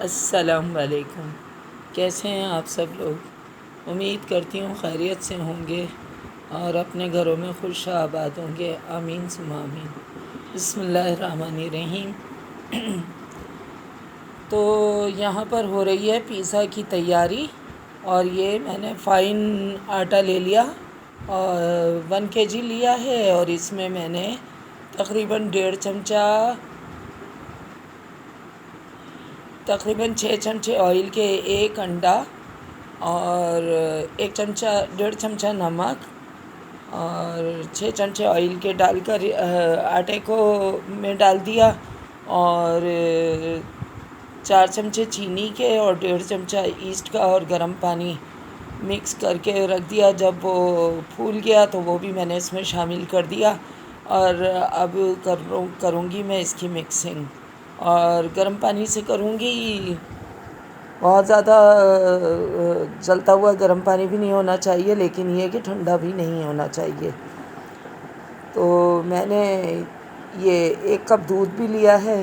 अस्सलाम वालेकुम। कैसे हैं आप सब लोग? उम्मीद करती हूँ खैरियत से होंगे और अपने घरों में खुश आबाद होंगे। आमीन सुम्मा आमीन। बिस्मिल्लाहिर्रहमानिर्रहीम। तो यहाँ पर हो रही है पिज़्ज़ा की तैयारी। और ये मैंने फ़ाइन आटा ले लिया और 1 kg लिया है। और इसमें मैंने तकरीबन 6 चमचे ऑयल के, एक अंडा और 1 चमचा 1.5 चमचा नमक और 6 चमचे ऑयल के डालकर आटे को में डाल दिया। और 4 चमचे चीनी के और 1.5 चमचा ईस्ट का और गर्म पानी मिक्स करके रख दिया। जब वो फूल गया तो वो भी मैंने इसमें शामिल कर दिया। और अब करूँगी मैं इसकी मिक्सिंग। और गर्म पानी से करूँगी। बहुत ज़्यादा जलता हुआ गर्म पानी भी नहीं होना चाहिए, लेकिन ये कि ठंडा भी नहीं होना चाहिए। तो मैंने ये 1 कप दूध भी लिया है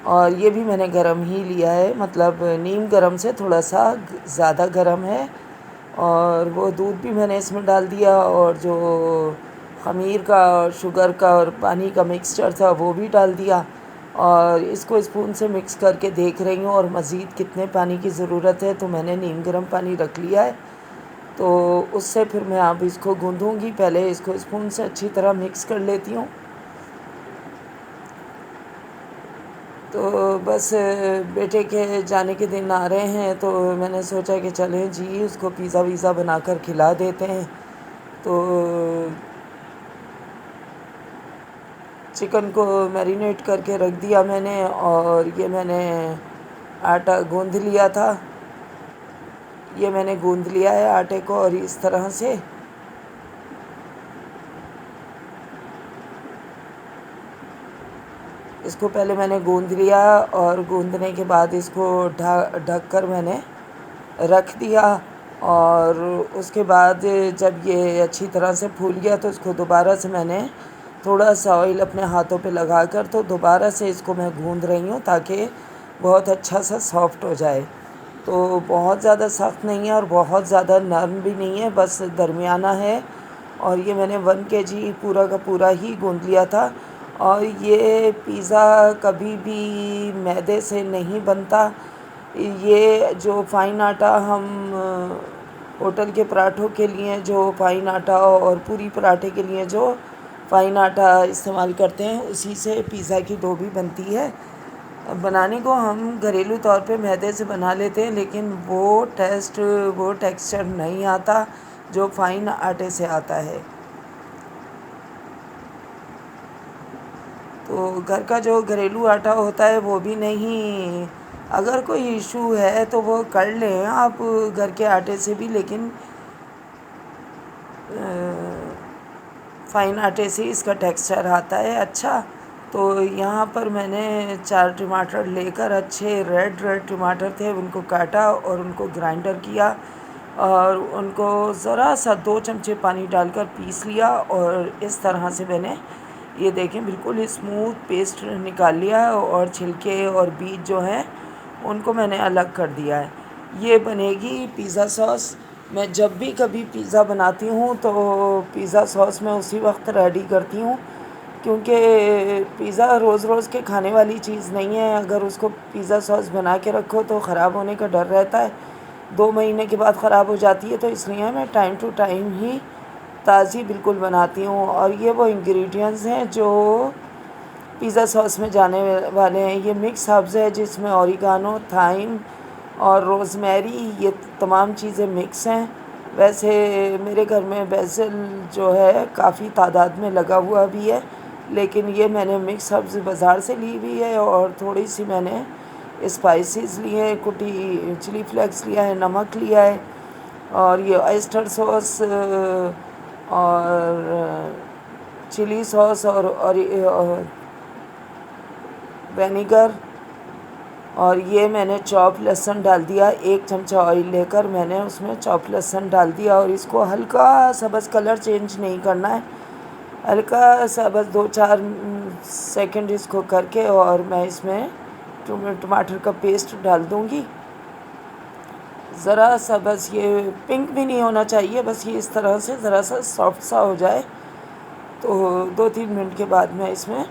और ये भी मैंने गर्म ही लिया है, मतलब नीम गर्म से थोड़ा सा ज़्यादा गर्म है। और वो दूध भी मैंने इसमें डाल दिया और जो ख़मीर का और शुगर का और पानी का मिक्सचर था वो भी डाल दिया। और इसको स्पून से मिक्स करके देख रही हूँ और मज़ीद कितने पानी की ज़रूरत है। तो मैंने नीम गर्म पानी रख लिया है, तो उससे फिर मैं अब इसको गूँधूँगी। पहले इसको स्पून से अच्छी तरह मिक्स कर लेती हूँ। तो बस बेटे के जाने के दिन आ रहे हैं, तो मैंने सोचा कि चलें जी उसको पिज़्ज़ा वीज़ा बनाकर खिला देते हैं। तो चिकन को मैरिनेट करके रख दिया मैंने और ये मैंने आटा गूँध लिया था। ये मैंने गूँध लिया है आटे को और इस तरह से इसको पहले मैंने गूँध लिया और गूँधने के बाद इसको ढक कर मैंने रख दिया। और उसके बाद जब ये अच्छी तरह से फूल गया तो इसको दोबारा से मैंने थोड़ा सा ऑयल अपने हाथों पे लगाकर तो दोबारा से इसको मैं गूँध रही हूँ ताकि बहुत अच्छा सा सॉफ्ट हो जाए। तो बहुत ज़्यादा सख्त नहीं है और बहुत ज़्यादा नरम भी नहीं है, बस दरमियाना है। और ये मैंने 1 kg पूरा का पूरा ही गूँध लिया था। और ये पिज़्ज़ा कभी भी मैदे से नहीं बनता। ये जो फ़ाइन आटा हम होटल के पराठों के लिए जो फ़ाइन आटा और पूरी पराठे के लिए जो फ़ाइन आटा इस्तेमाल करते हैं, उसी से पिज़्ज़ा की डो भी बनती है। बनाने को हम घरेलू तौर पे मैदे से बना लेते हैं, लेकिन वो टेक्सचर नहीं आता जो फ़ाइन आटे से आता है। तो घर का जो घरेलू आटा होता है वो भी नहीं, अगर कोई इशू है तो वो कर लें आप घर के आटे से भी, लेकिन फ़ाइन आटे से इसका टेक्सचर आता है अच्छा। तो यहाँ पर मैंने 4 टमाटर लेकर, अच्छे रेड टमाटर थे, उनको काटा और उनको ग्राइंडर किया और उनको ज़रा सा 2 चमचे पानी डालकर पीस लिया। और इस तरह से मैंने ये देखें बिल्कुल स्मूथ पेस्ट निकाल लिया और छिलके और बीज जो हैं उनको मैंने अलग कर दिया है। ये बनेगी पिज़्ज़ा सॉस। मैं जब भी कभी पिज़्ज़ा बनाती हूँ तो पिज़्ज़ा सॉस मैं उसी वक्त रेडी करती हूँ, क्योंकि पिज़्ज़ा रोज़ रोज़ के खाने वाली चीज़ नहीं है। अगर उसको पिज़्ज़ा सॉस बना के रखो तो ख़राब होने का डर रहता है, 2 महीने के बाद ख़राब हो जाती है। तो इसलिए मैं टाइम टू टाइम ही ताज़ी बिल्कुल बनाती हूँ। और ये वो इंग्रेडिएंट्स हैं जो पिज़्ज़ा सॉस में जाने वाले हैं। ये मिक्स हर्ब्स है जिसमें ओरिगानो, थाइम और रोज़मेरी, ये तमाम चीज़ें मिक्स हैं। वैसे मेरे घर में बेसिल जो है काफ़ी तादाद में लगा हुआ भी है, लेकिन ये मैंने मिक्स हर्ब्स बाज़ार से ली हुई है। और थोड़ी सी मैंने स्पाइसेस लिए हैं, कुटी चिली फ्लेक्स लिया है, नमक लिया है और ये ऑयस्टर सॉस और चिली सॉस और विनेगर। और ये मैंने चॉप लहसुन डाल दिया, 1 चमचा ऑयल लेकर मैंने उसमें चॉप लहसुन डाल दिया। और इसको हल्का सा बस कलर चेंज नहीं करना है, हल्का सा बस 2-4 सेकंड इसको करके और मैं इसमें टमाटर का पेस्ट डाल दूँगी। ज़रा सा बस ये पिंक भी नहीं होना चाहिए, बस ये इस तरह से ज़रा सा सॉफ्ट सा हो जाए तो 2-3 मिनट के बाद मैं इसमें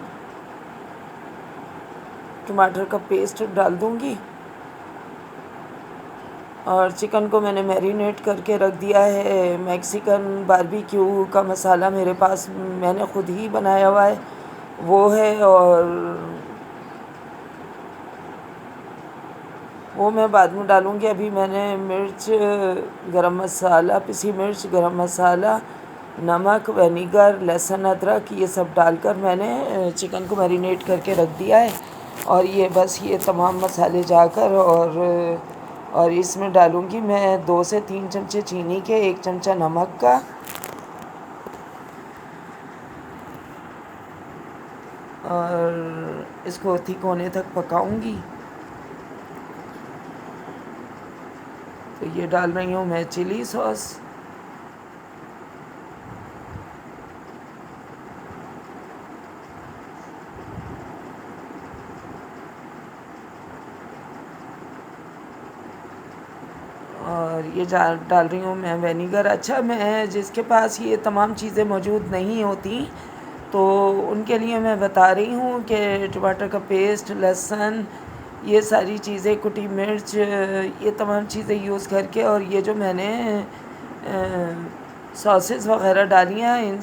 टमाटर का पेस्ट डाल दूँगी। और चिकन को मैंने मैरिनेट करके रख दिया है। मैक्सिकन बारबेक्यू का मसाला मेरे पास मैंने ख़ुद ही बनाया हुआ है, वो है। और वो मैं बाद में डालूँगी। अभी मैंने मिर्च, गरम मसाला, पिसी मिर्च, गरम मसाला, नमक, विनेगर, लहसुन, अदरक ये सब डालकर मैंने चिकन को मैरिनेट करके रख दिया है। और ये बस ये तमाम मसाले जाकर और इसमें डालूँगी मैं 2 से 3 चमचे चीनी के, 1 चमचा नमक का, और इसको थिक होने तक पकाऊँगी। तो ये डाल रही हूँ मैं चिली सॉस। और ये डाल रही हूँ मैं विनेगर। अच्छा, मैं जिसके पास ये तमाम चीज़ें मौजूद नहीं होती तो उनके लिए मैं बता रही हूँ कि टमाटर का पेस्ट, लहसुन, ये सारी चीज़ें, कुटी मिर्च, ये तमाम चीज़ें यूज़ करके, और ये जो मैंने सॉसेस वग़ैरह डाली हैं,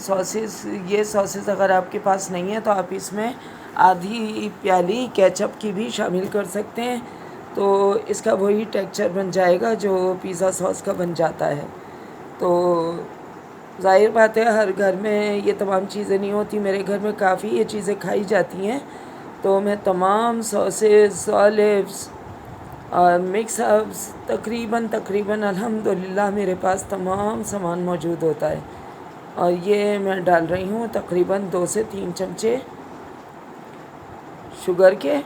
ये सॉसेस अगर आपके पास नहीं है तो आप इसमें आधी प्याली केचप की भी शामिल कर सकते हैं। तो इसका वही टेक्सचर बन जाएगा जो पिज़्ज़ा सॉस का बन जाता है। तो ज़ाहिर बात है हर घर में ये तमाम चीज़ें नहीं होती। मेरे घर में काफ़ी ये चीज़ें खाई जाती हैं, तो मैं तमाम सॉसेस, ऑलिव्स और मिक्स हर्ब्स तकरीबन अल्हम्दुलिल्लाह मेरे पास तमाम सामान मौजूद होता है। और ये मैं डाल रही हूँ तकरीबन 2 से 3 चमचे शुगर के।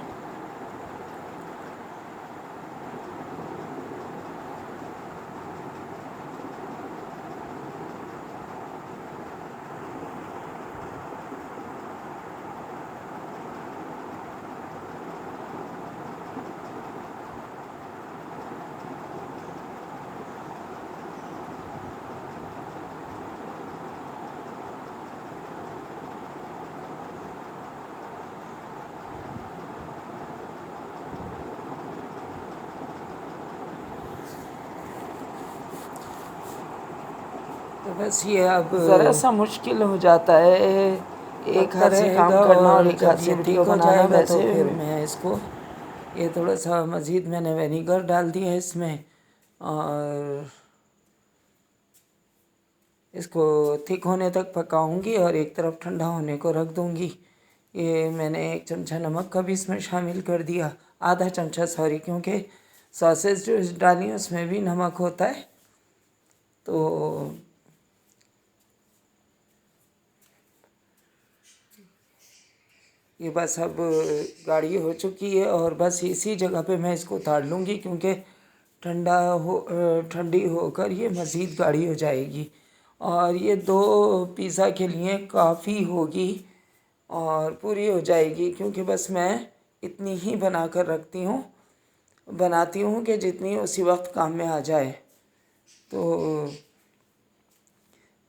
तो बस ये अब ज़रा सा मुश्किल हो जाता है एक हाथ से काम करना और एक हाथ से वीडियो बनाना। वैसे फिर मैं इसको ये थोड़ा सा मज़ीद मैंने विनेगर डाल दिया है इसमें, और इसको थिक होने तक पकाऊंगी और एक तरफ ठंडा होने को रख दूंगी। ये मैंने 1 चमचा नमक का भी इसमें शामिल कर दिया, आधा चमचा सॉरी, क्योंकि सॉसेज जो डाली उसमें भी नमक होता है। तो ये बस अब गाढ़ी हो चुकी है और बस इसी जगह पे मैं इसको उतार लूँगी, क्योंकि ठंडी होकर ये मज़ीद गाढ़ी हो जाएगी। और ये 2 पिज़्ज़ा के लिए काफ़ी होगी और पूरी हो जाएगी, क्योंकि बस मैं इतनी ही बना कर बनाती हूँ कि जितनी उसी वक्त काम में आ जाए। तो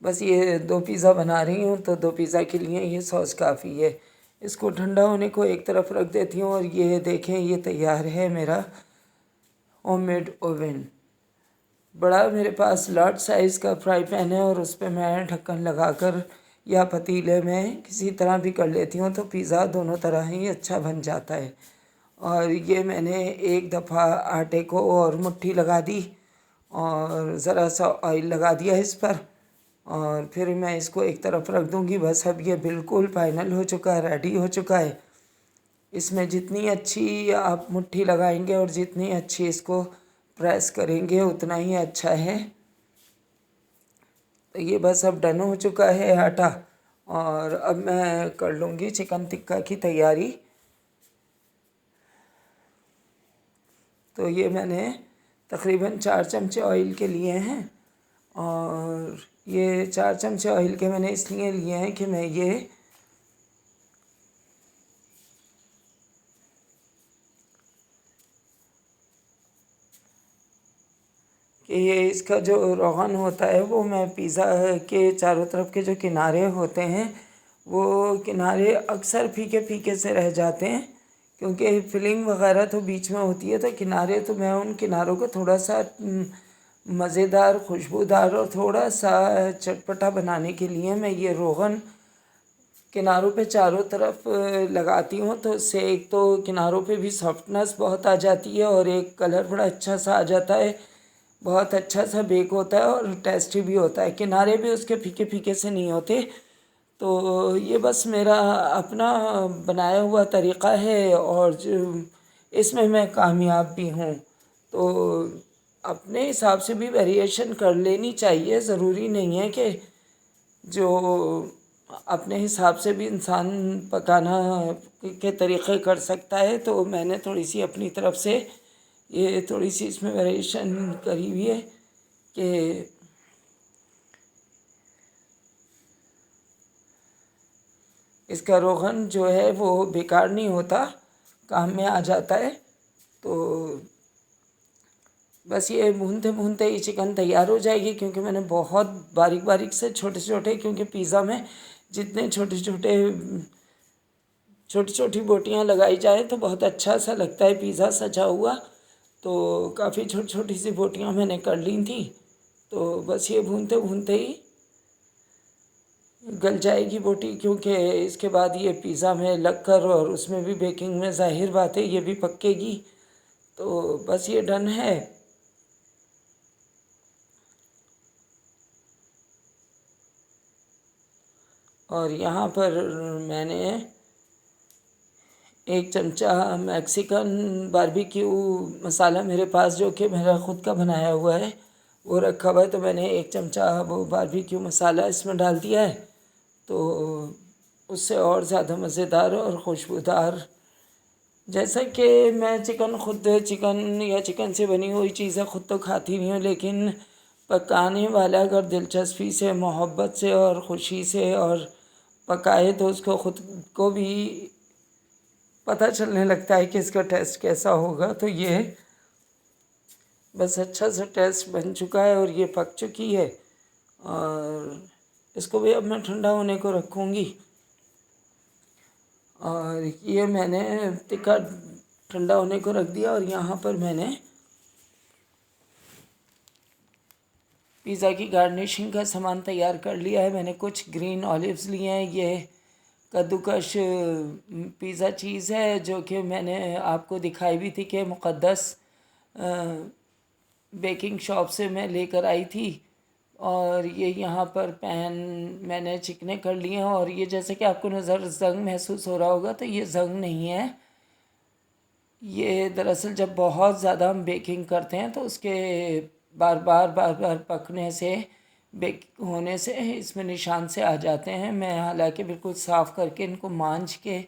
बस ये 2 पिज़्ज़ा बना रही हूँ, तो 2 पिज़्ज़ा के लिए ये सॉस काफ़ी है। इसको ठंडा होने को एक तरफ रख देती हूँ। और ये देखें, ये तैयार है मेरा होममेड ओवन। बड़ा मेरे पास लार्ज साइज़ का फ्राई पैन है और उस पर मैं ढक्कन लगाकर या पतीले में किसी तरह भी कर लेती हूँ, तो पिज़्ज़ा दोनों तरह ही अच्छा बन जाता है। और ये मैंने एक दफ़ा आटे को और मुट्ठी लगा दी और ज़रा सा ऑयल लगा दिया इस पर, और फिर मैं इसको एक तरफ रख दूँगी। बस अब ये बिल्कुल फाइनल हो चुका है, रेडी हो चुका है। इसमें जितनी अच्छी आप मुट्ठी लगाएंगे और जितनी अच्छी इसको प्रेस करेंगे उतना ही अच्छा है। तो ये बस अब डन हो चुका है आटा, और अब मैं कर लूँगी चिकन टिक्का की तैयारी। तो ये मैंने तकरीबन 4 चमचे ऑयल के लिए हैं, और ये 4 चमचे ऑयल के मैंने इसलिए लिए हैं कि मैं ये , कि ये इसका जो रोगन होता है वो मैं पिज़्ज़ा के चारों तरफ के जो किनारे होते हैं वो किनारे अक्सर फीके फीके से रह जाते हैं, क्योंकि फिलिंग वगैरह तो बीच में होती है, तो किनारे तो मैं उन किनारों को थोड़ा सा मज़ेदार, खुशबूदार और थोड़ा सा चटपटा बनाने के लिए मैं ये रोगन किनारों पे चारों तरफ लगाती हूँ। तो उससे एक तो किनारों पे भी सॉफ्टनेस बहुत आ जाती है और एक कलर बड़ा अच्छा सा आ जाता है, बहुत अच्छा सा बेक होता है और टेस्टी भी होता है। किनारे भी उसके फीके फीके से नहीं होते। तो ये बस मेरा अपना बनाया हुआ तरीक़ा है और इसमें मैं कामयाब भी हूँ। तो अपने हिसाब से भी वेरिएशन कर लेनी चाहिए, ज़रूरी नहीं है कि जो अपने हिसाब से भी इंसान पकाना के तरीक़े कर सकता है। तो मैंने थोड़ी सी अपनी तरफ से ये थोड़ी सी इसमें वेरिएशन करी हुई है कि इसका रोगन जो है वो बेकार नहीं होता, काम में आ जाता है। तो बस ये भूनते भूनते ही चिकन तैयार हो जाएगी, क्योंकि मैंने बहुत बारीक बारीक से छोटे छोटे, क्योंकि पिज़्ज़ा में जितने छोटे छोटे छोटी छोटी बोटियाँ लगाई जाए तो बहुत अच्छा सा लगता है पिज़्ज़ा सजा हुआ। तो काफ़ी छोटी छोटी सी बोटियाँ मैंने कर ली थी। तो बस ये भूनते भूनते ही गल जाएगी बोटी, क्योंकि इसके बाद ये पिज़्ज़ा में लग कर और उसमें भी बेकिंग में ज़ाहिर बात है ये भी पकेगी। तो बस ये डन है। और यहाँ पर मैंने एक चमचा मैक्सिकन बारबेक्यू मसाला मेरे पास, जो कि मेरा ख़ुद का बनाया हुआ है, वो रखा हुआ है। तो मैंने एक चमचा वो बारबेक्यू मसाला इसमें डाल दिया है। तो उससे और ज़्यादा मज़ेदार और खुशबूदार, जैसा कि मैं चिकन या चिकन से बनी हुई चीज़ें ख़ुद तो खाती नहीं हूँ, लेकिन पकाने वाला अगर दिलचस्पी से, मोहब्बत से और ख़ुशी से और पकाए तो उसको ख़ुद को भी पता चलने लगता है कि इसका टेस्ट कैसा होगा। तो ये बस अच्छा सा टेस्ट बन चुका है और ये पक चुकी है। और इसको भी अब मैं ठंडा होने को रखूँगी। और ये मैंने तिक्का ठंडा होने को रख दिया। और यहाँ पर मैंने पिज़्ज़ा की गार्निशिंग का सामान तैयार कर लिया है। मैंने कुछ ग्रीन ऑलिव्स लिए हैं, ये कद्दूकश पिज़्ज़ा चीज़ है, जो कि मैंने आपको दिखाई भी थी कि मुक़द्दस बेकिंग शॉप से मैं लेकर आई थी। और ये यहाँ पर पैन मैंने चिकने कर लिए हैं। और ये जैसे कि आपको नज़र ज़ंग महसूस हो रहा होगा, तो ये ज़ंग नहीं है। ये दरअसल जब बहुत ज़्यादा हम बेकिंग करते हैं तो उसके बार बार पकने से, बेक होने से इसमें निशान से आ जाते हैं। मैं हालांकि बिल्कुल साफ़ करके इनको मांज के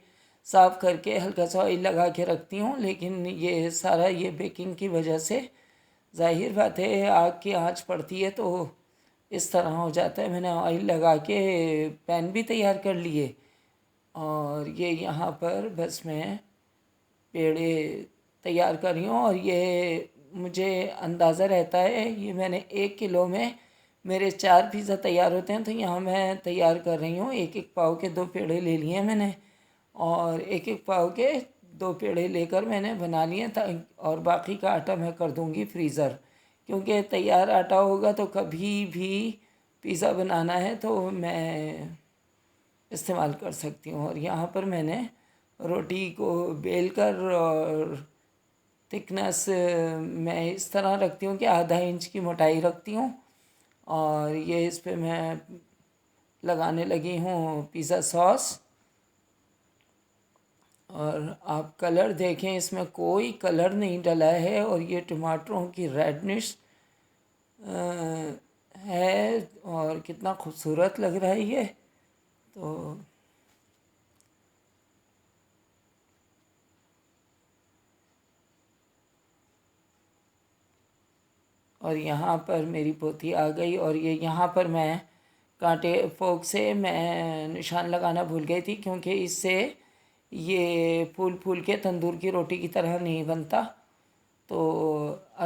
साफ़ करके हल्का सा ऑयल लगा के रखती हूँ, लेकिन ये सारा ये बेकिंग की वजह से ज़ाहिर बात है आग की आंच पड़ती है तो इस तरह हो जाता है। मैंने ऑयल लगा के पैन भी तैयार कर लिए। और ये यहाँ पर बस मैं पेड़े तैयार कर रही हूँ। और ये मुझे अंदाज़ा रहता है, ये मैंने 1 किलो में मेरे 4 पिज़्ज़ा तैयार होते हैं। तो यहाँ मैं तैयार कर रही हूँ, एक एक पाव के 2 पेड़े ले लिए हैं मैंने। और एक एक पाव के 2 पेड़े लेकर मैंने बना लिए और बाकी का आटा मैं कर दूँगी फ्रीज़र, क्योंकि तैयार आटा होगा तो कभी भी पिज़्ज़ा बनाना है तो मैं इस्तेमाल कर सकती हूँ। और यहाँ पर मैंने रोटी को बेल कर और थिकनेस मैं इस तरह रखती हूँ कि ½ इंच की मोटाई रखती हूँ। और ये इस पे मैं लगाने लगी हूँ पिज़्ज़ा सॉस। और आप कलर देखें, इसमें कोई कलर नहीं डला है और ये टमाटरों की रेडनिश है और कितना खूबसूरत लग रहा है ये। तो और यहाँ पर मेरी पोती आ गई। और ये यहाँ पर मैं कांटे फोक से मैं निशान लगाना भूल गई थी, क्योंकि इससे ये फूल फूल के तंदूर की रोटी की तरह नहीं बनता। तो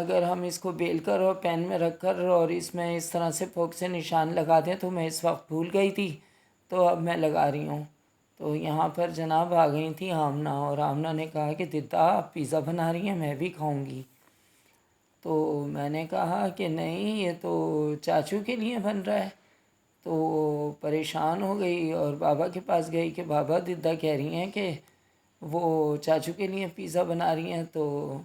अगर हम इसको बेल कर और पैन में रख कर और इसमें इस तरह से फोक से निशान लगा दें, तो मैं इस वक्त भूल गई थी, तो अब मैं लगा रही हूँ। तो यहाँ पर जनाब आ गई थी आमना, और आमना ने कहा कि दीदा आप पिज़्ज़ा बना रही हैं, मैं भी खाऊंगी। तो मैंने कहा कि नहीं, ये तो चाचू के लिए बन रहा है। तो परेशान हो गई और बाबा के पास गई कि बाबा दीदा कह रही हैं कि वो चाचू के लिए पिज़्ज़ा बना रही हैं। तो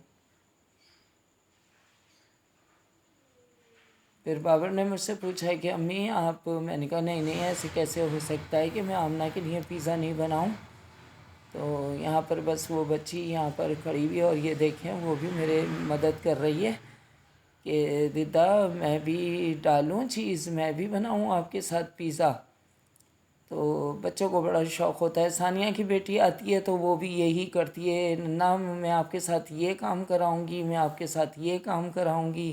फिर बाबर ने मुझसे पूछा कि अम्मी आप, मैंने कहा नहीं नहीं, ऐसे कैसे हो सकता है कि मैं आमना के लिए पिज़्ज़ा नहीं बनाऊं। तो यहाँ पर बस वो बच्ची यहाँ पर खड़ी हुई है और ये देखें वो भी मेरे मदद कर रही है कि दीदा मैं भी डालूं चीज़, मैं भी बनाऊं आपके साथ पिज़्ज़ा। तो बच्चों को बड़ा शौक़ होता है। सानिया की बेटी आती है तो वो भी यही करती है, ना मैं आपके साथ ये काम कराऊंगी, मैं आपके साथ ये काम कराऊंगी।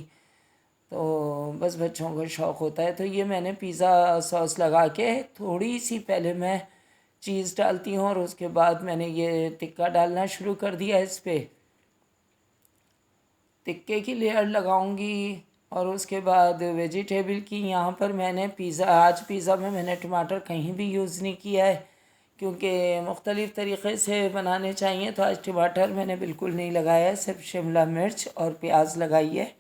तो बस बच्चों को शौक़ होता है। तो ये मैंने पिज़्ज़ा सॉस लगा के थोड़ी सी पहले मैं चीज़ डालती हूँ और उसके बाद मैंने ये टिक्का डालना शुरू कर दिया इस पर। टिक्के की लेयर लगाऊंगी और उसके बाद वेजिटेबल की। यहाँ पर मैंने आज पिज़्ज़ा में मैंने टमाटर कहीं भी यूज़ नहीं किया है, क्योंकि मुख्तलिफ़ तरीक़े से बनाने चाहिए। तो आज टमाटर मैंने बिल्कुल नहीं लगाया है, सिर्फ शिमला मिर्च और प्याज लगाई है।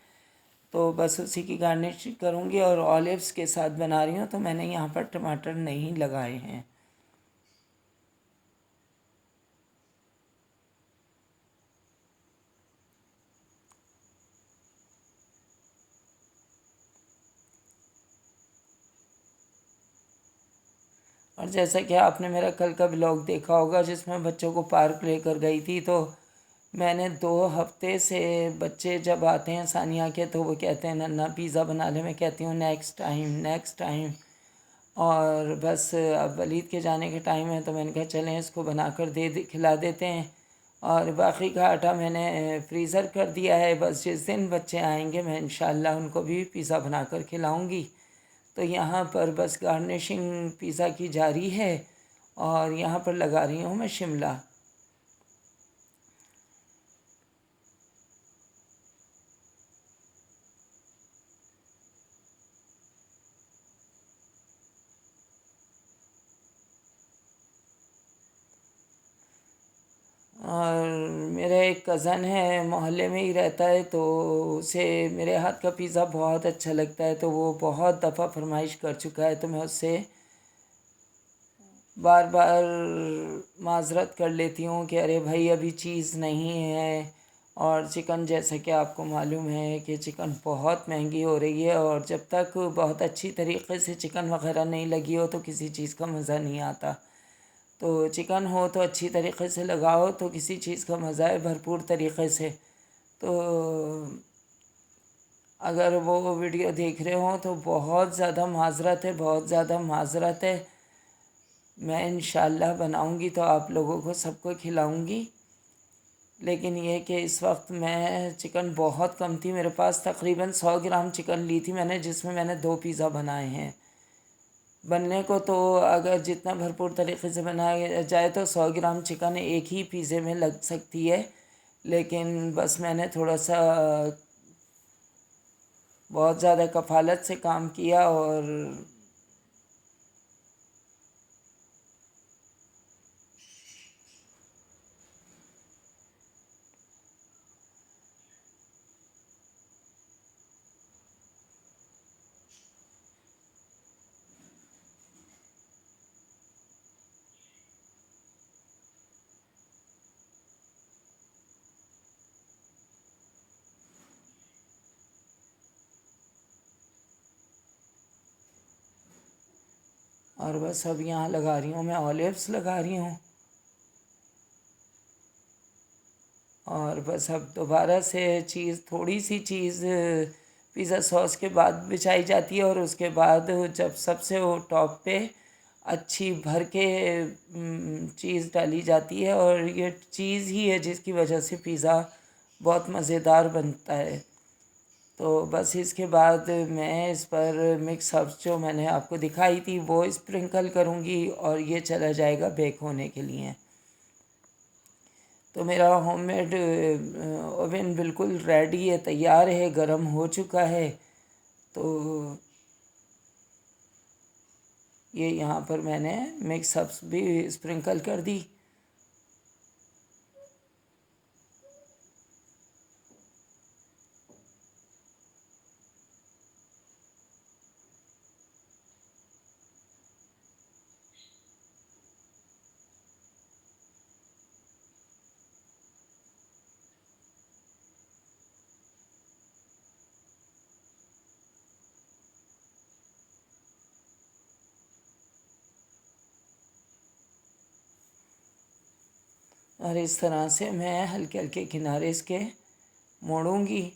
तो बस उसी की गार्निश करूँगी और ऑलिव्स के साथ बना रही हूँ, तो मैंने यहाँ पर टमाटर नहीं लगाए हैं। और जैसा कि आपने मेरा कल का ब्लॉग देखा होगा जिसमें बच्चों को पार्क लेकर गई थी, तो मैंने 2 हफ्ते से बच्चे जब आते हैं सानिया के तो वो कहते हैं नन्ना पिज़्ज़ा बना ले। मैं कहती हूँ नेक्स्ट टाइम नेक्स्ट टाइम। और बस अब वलीद के जाने के टाइम है तो मैंने कहा चलें इसको बना कर खिला देते हैं। और बाकी का आटा मैंने फ्रीज़र कर दिया है, बस जिस दिन बच्चे आएंगे मैं इंशाल्लाह उनको भी पिज़्ज़ा बना कर खिलाऊँगी। तो यहाँ पर बस गार्निशिंग पिज़्ज़ा की जारी है और यहाँ पर लगा रही हूँ मैं शिमला। और मेरा एक कज़न है, मोहल्ले में ही रहता है, तो उसे मेरे हाथ का पिज़्ज़ा बहुत अच्छा लगता है। तो वो बहुत दफ़ा फरमाइश कर चुका है, तो मैं उससे बार बार माज़रत कर लेती हूँ कि अरे भाई अभी चीज़ नहीं है। और चिकन, जैसा कि आपको मालूम है कि चिकन बहुत महंगी हो रही है, और जब तक बहुत अच्छी तरीके से चिकन वगैरह नहीं लगी हो तो किसी चीज़ का मज़ा नहीं आता। तो चिकन हो तो अच्छी तरीके से लगाओ तो किसी चीज़ का मज़ा है भरपूर तरीके से। तो अगर वो वीडियो देख रहे हो तो बहुत ज़्यादा माज़रत है, बहुत ज़्यादा माज़रत है। मैं इंशाल्लाह बनाऊंगी तो आप लोगों को सबको खिलाऊंगी। लेकिन ये कि इस वक्त मैं चिकन बहुत कम थी मेरे पास, तकरीबन 100 ग्राम चिकन ली थी मैंने, जिसमें मैंने 2 पिज़्ज़ा बनाए हैं। बनने को तो अगर जितना भरपूर तरीके से बनाया जाए तो 100 ग्राम चिकन एक ही पिज़्ज़े में लग सकती है। लेकिन बस मैंने थोड़ा सा बहुत ज़्यादा कफ़ालत से काम किया। और बस अब यहाँ लगा रही हूँ मैं ऑलिव्स लगा रही हूँ। और बस अब दोबारा से चीज़, थोड़ी सी चीज़ पिज़्ज़ा सॉस के बाद बिछाई जाती है, और उसके बाद जब सबसे वो टॉप पे अच्छी भर के चीज़ डाली जाती है। और ये चीज़ ही है जिसकी वजह से पिज़्ज़ा बहुत मज़ेदार बनता है। तो बस इसके बाद मैं इस पर मिक्स हर्ब्स जो मैंने आपको दिखाई थी वो स्प्रिंकल करूँगी और ये चला जाएगा बेक होने के लिए। तो मेरा होममेड ओवन बिल्कुल रेडी है, तैयार है, गर्म हो चुका है। तो ये यहाँ पर मैंने मिक्स हर्ब्स भी स्प्रिंकल कर दी। और इस तरह से मैं हल्के हल्के किनारे इसके मोड़ूंगी।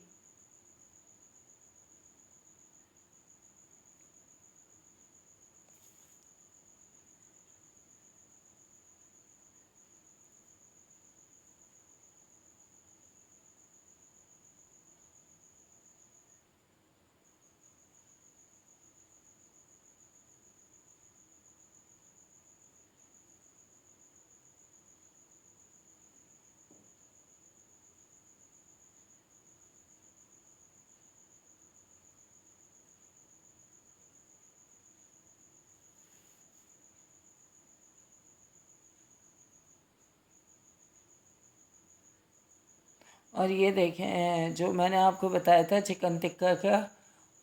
और ये देखें, जो मैंने आपको बताया था चिकन टिक्का का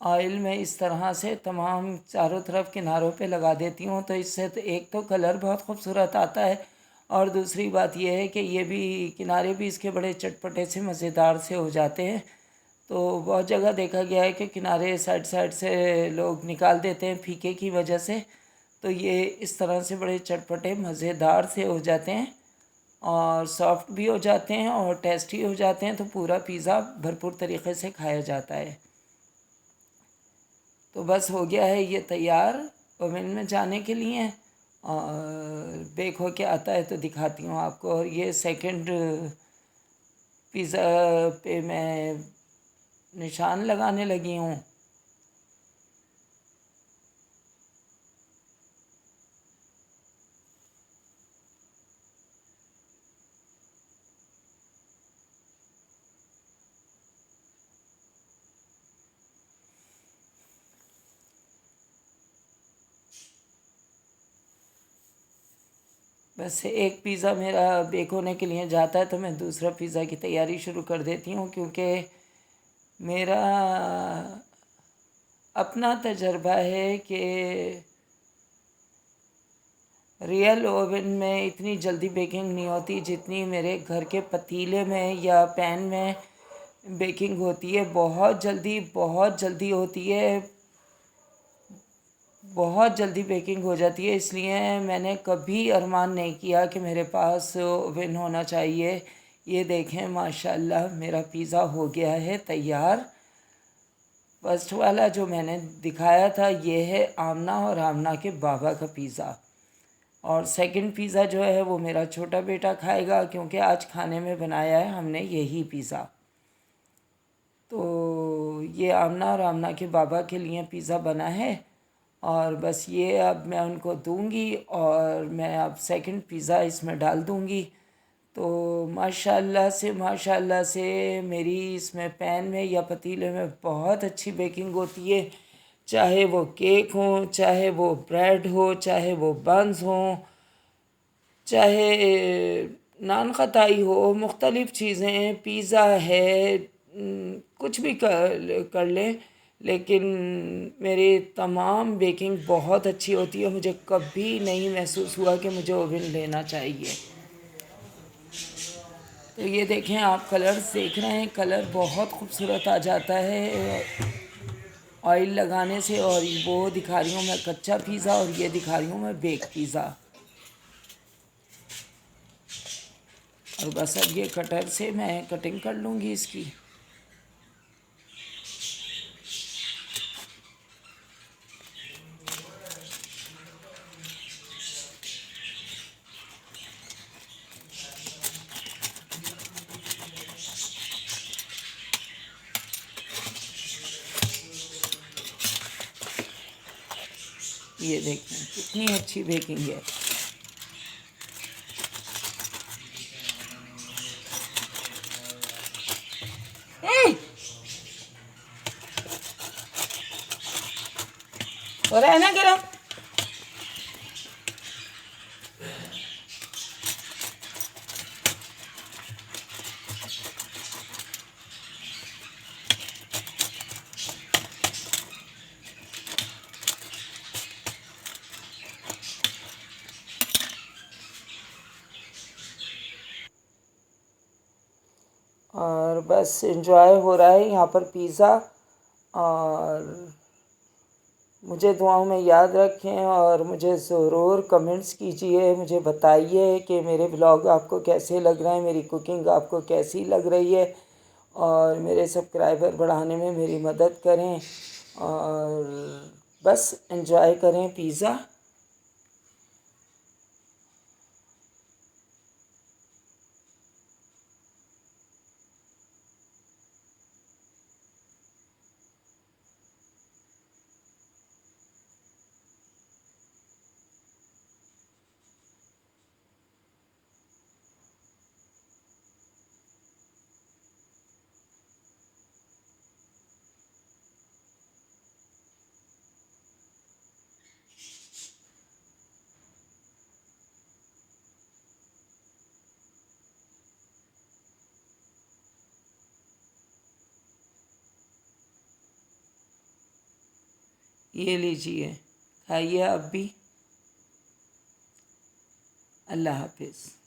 ऑयल मैं इस तरह से तमाम चारों तरफ किनारों पे लगा देती हूँ। तो इससे तो एक तो कलर बहुत खूबसूरत आता है, और दूसरी बात यह है कि ये भी किनारे भी इसके बड़े चटपटे से मज़ेदार से हो जाते हैं। तो बहुत जगह देखा गया है कि किनारे साइड साइड से लोग निकाल देते हैं फीके की वजह से। तो ये इस तरह से बड़े चटपटे मज़ेदार से हो जाते हैं, और सॉफ्ट भी हो जाते हैं और टेस्टी हो जाते हैं। तो पूरा पिज़्ज़ा भरपूर तरीके से खाया जाता है। तो बस हो गया है ये तैयार ओवन में जाने के लिए, और बेक हो के आता है तो दिखाती हूँ आपको। और ये सेकंड पिज़्ज़ा पे मैं निशान लगाने लगी हूँ। बस एक पिज़्ज़ा मेरा बेक होने के लिए जाता है तो मैं दूसरा पिज़्ज़ा की तैयारी शुरू कर देती हूँ, क्योंकि मेरा अपना तजर्बा है कि रियल ओवन में इतनी जल्दी बेकिंग नहीं होती जितनी मेरे घर के पतीले में या पैन में बेकिंग होती है। बहुत जल्दी होती है, बहुत जल्दी बेकिंग हो जाती है। इसलिए मैंने कभी अरमान नहीं किया कि मेरे पास ओवन होना चाहिए। ये देखें माशाल्लाह मेरा पिज़्ज़ा हो गया है तैयार। फर्स्ट वाला जो मैंने दिखाया था ये है आमना और आमना के बाबा का पिज़्ज़ा, और सेकंड पिज़्ज़ा जो है वो मेरा छोटा बेटा खाएगा, क्योंकि आज खाने में बनाया है हमने यही पिज़्ज़ा। तो ये आमना और आमना के बाबा के लिए पिज़्ज़ा बना है, और बस ये अब मैं उनको दूंगी, और मैं अब सेकंड पिज़्ज़ा इसमें डाल दूंगी। तो माशाल्लाह से मेरी इसमें पैन में या पतीले में बहुत अच्छी बेकिंग होती है। चाहे वो केक हो, चाहे वो ब्रेड हो, चाहे वो बन्स हो, चाहे नान खताई हो, मुख्तलिफ़ चीज़ें, पिज़्ज़ा है, कुछ भी कर लें, लेकिन मेरी तमाम बेकिंग बहुत अच्छी होती है। मुझे कभी नहीं महसूस हुआ कि मुझे ओवन लेना चाहिए। तो ये देखें आप कलर्स देख रहे हैं, कलर बहुत खूबसूरत आ जाता है ऑयल लगाने से। और वो दिखा रही हूँ मैं कच्चा पिज़्ज़ा, और ये दिखा रही हूँ मैं बेक पिज़्ज़ा। और बस अब ये कटर से मैं कटिंग कर लूँगी इसकी। ये देखें कितनी अच्छी बेकिंग है। हो रहा है ना गरम? और बस एंजॉय हो रहा है यहाँ पर पिज़्ज़ा। और मुझे दुआओं में याद रखें और मुझे ज़रूर कमेंट्स कीजिए, मुझे बताइए कि मेरे ब्लॉग आपको कैसे लग रहे हैं, मेरी कुकिंग आपको कैसी लग रही है। और मेरे सब्सक्राइबर बढ़ाने में मेरी मदद करें। और बस एंजॉय करें पिज़्ज़ा। ये लीजिए, खाइए आप भी। अल्लाह हाफिज़।